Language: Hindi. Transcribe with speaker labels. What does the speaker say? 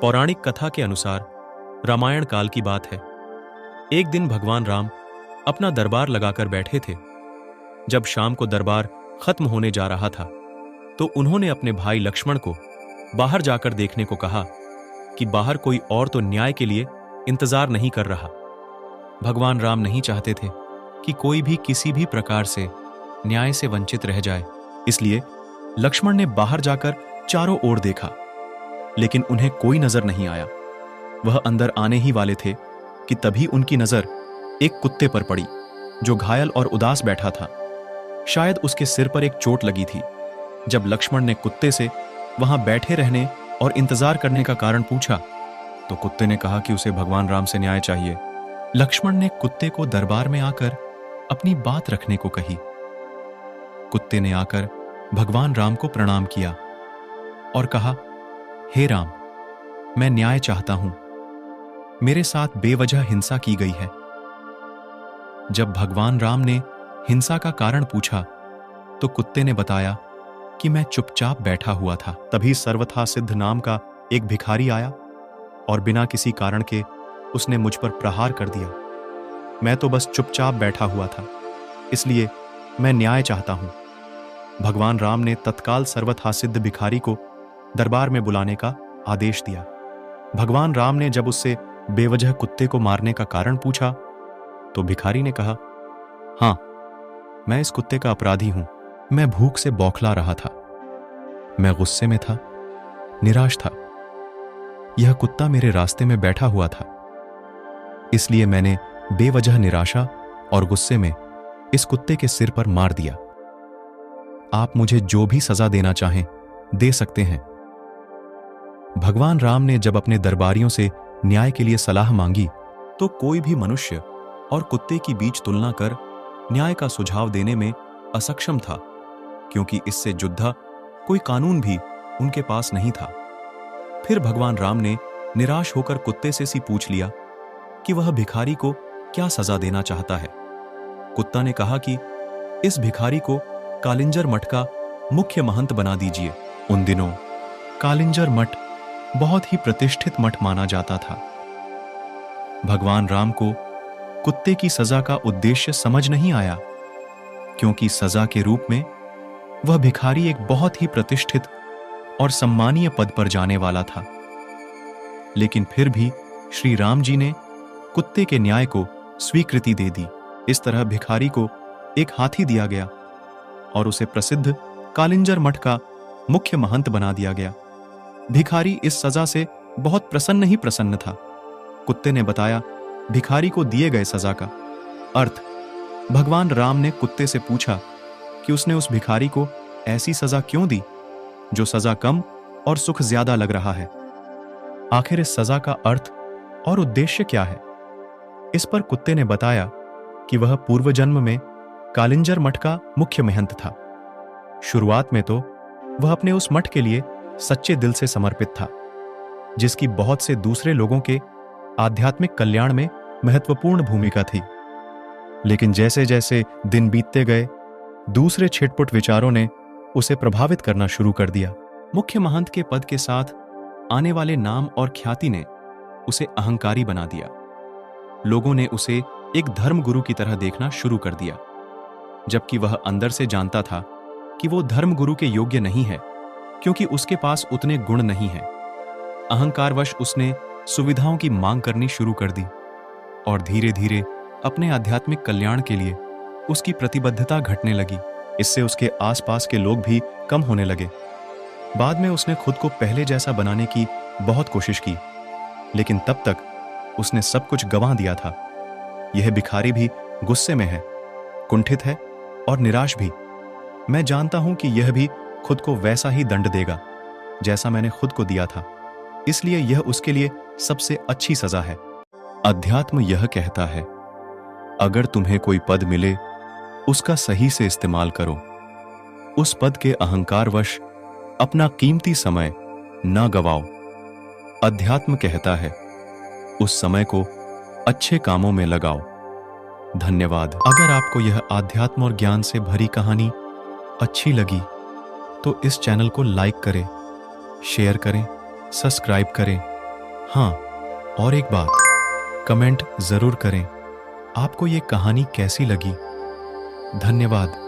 Speaker 1: पौराणिक कथा के अनुसार रामायण काल की बात है। एक दिन भगवान राम अपना दरबार लगाकर बैठे थे। जब शाम को दरबार खत्म होने जा रहा था तो उन्होंने अपने भाई लक्ष्मण को बाहर जाकर देखने को कहा कि बाहर कोई और तो न्याय के लिए इंतजार नहीं कर रहा। भगवान राम नहीं चाहते थे कि कोई भी किसी भी प्रकार से न्याय से वंचित रह जाए, इसलिए लक्ष्मण ने बाहर जाकर चारों ओर देखा, लेकिन उन्हें कोई नजर नहीं आया। वह अंदर आने ही वाले थे कि तभी उनकी नजर एक कुत्ते पर पड़ी जो घायल और उदास बैठा था। शायद उसके सिर पर एक चोट लगी थी। जब लक्ष्मण ने कुत्ते से वहां बैठे रहने और इंतजार करने का कारण पूछा तो कुत्ते ने कहा कि उसे भगवान राम से न्याय चाहिए। लक्ष्मण ने कुत्ते को दरबार में आकर अपनी बात रखने को कही। कुत्ते ने आकर भगवान राम को प्रणाम किया और कहा, हे राम, मैं न्याय चाहता हूं। मेरे साथ बेवजह हिंसा की गई है। जब भगवान राम ने हिंसा का कारण पूछा तो कुत्ते ने बताया कि मैं चुपचाप बैठा हुआ था। तभी सर्वथा सिद्ध नाम का एक भिखारी आया और बिना किसी कारण के उसने मुझ पर प्रहार कर दिया। मैं तो बस चुपचाप बैठा हुआ था, इसलिए मैं न्याय चाहता हूं। भगवान राम ने तत्काल सर्वथा सिद्ध भिखारी को दरबार में बुलाने का आदेश दिया। भगवान राम ने जब उससे बेवजह कुत्ते को मारने का कारण पूछा तो भिखारी ने कहा, हां, मैं इस कुत्ते का अपराधी हूं। मैं भूख से बौखला रहा था, मैं गुस्से में था, निराश था। यह कुत्ता मेरे रास्ते में बैठा हुआ था, इसलिए मैंने बेवजह निराशा और गुस्से में इस कुत्ते के सिर पर मार दिया। आप मुझे जो भी सजा देना चाहें दे सकते हैं। भगवान राम ने जब अपने दरबारियों से न्याय के लिए सलाह मांगी तो कोई भी मनुष्य और कुत्ते की बीच तुलना कर न्याय का सुझाव देने में असक्षम था, क्योंकि इससे जुद्धा कोई कानून भी उनके पास नहीं था। फिर भगवान राम ने निराश होकर कुत्ते से सी पूछ लिया कि वह भिखारी को क्या सजा देना चाहता है। कुत्ता ने कहा कि इस भिखारी को कालिंजर मठ का मुख्य महंत बना दीजिए। उन दिनों कालिंजर मठ बहुत ही प्रतिष्ठित मठ माना जाता था। भगवान राम को कुत्ते की सजा का उद्देश्य समझ नहीं आया, क्योंकि सजा के रूप में वह भिखारी एक बहुत ही प्रतिष्ठित और सम्मानीय पद पर जाने वाला था। लेकिन फिर भी श्री राम जी ने कुत्ते के न्याय को स्वीकृति दे दी। इस तरह भिखारी को एक हाथी दिया गया और उसे प्रसिद्ध कालिंजर मठ का मुख्य महंत बना दिया गया। भिखारी इस सजा से बहुत प्रसन्न था। कुत्ते ने बताया भिखारी को दिए गए सजा का अर्थ। भगवान राम ने कुत्ते से पूछा कि उसने उस भिखारी को ऐसी सजा क्यों दी जो सजा कम और सुख ज्यादा लग रहा है। आखिर इस सजा का अर्थ और उद्देश्य क्या है। इस पर कुत्ते ने बताया कि वह पूर्व जन्म में कालिंजर मठ का मुख्य महंत था। शुरुआत में तो वह अपने उस मठ के लिए सच्चे दिल से समर्पित था, जिसकी बहुत से दूसरे लोगों के आध्यात्मिक कल्याण में महत्वपूर्ण भूमिका थी। लेकिन जैसे जैसे दिन बीतते गए, दूसरे छिटपुट विचारों ने उसे प्रभावित करना शुरू कर दिया। मुख्य महंत के पद के साथ आने वाले नाम और ख्याति ने उसे अहंकारी बना दिया। लोगों ने उसे एक धर्मगुरु की तरह देखना शुरू कर दिया, जबकि वह अंदर से जानता था कि वो धर्मगुरु के योग्य नहीं है, क्योंकि उसके पास उतने गुण नहीं हैं। अहंकारवश उसने सुविधाओं की मांग करनी शुरू कर दी और धीरे धीरे अपने आध्यात्मिक कल्याण के लिए उसकी प्रतिबद्धता घटने लगी। इससे उसके आसपास के लोग भी कम होने लगे। बाद में उसने खुद को पहले जैसा बनाने की बहुत कोशिश की, लेकिन तब तक उसने सब कुछ गंवा दिया था। यह भिखारी भी गुस्से में है, कुंठित है और निराश भी। मैं जानता हूं कि यह भी खुद को वैसा ही दंड देगा जैसा मैंने खुद को दिया था, इसलिए यह उसके लिए सबसे अच्छी सजा है। अध्यात्म यह कहता है, अगर तुम्हें कोई पद मिले उसका सही से इस्तेमाल करो। उस पद के अहंकारवश अपना कीमती समय न गवाओ। अध्यात्म कहता है, उस समय को अच्छे कामों में लगाओ। धन्यवाद। अगर आपको यह आध्यात्म और ज्ञान से भरी कहानी अच्छी लगी तो इस चैनल को लाइक करें, शेयर करें, सब्सक्राइब करें हाँ, और एक बात, कमेंट जरूर करें, आपको ये कहानी कैसी लगी। धन्यवाद।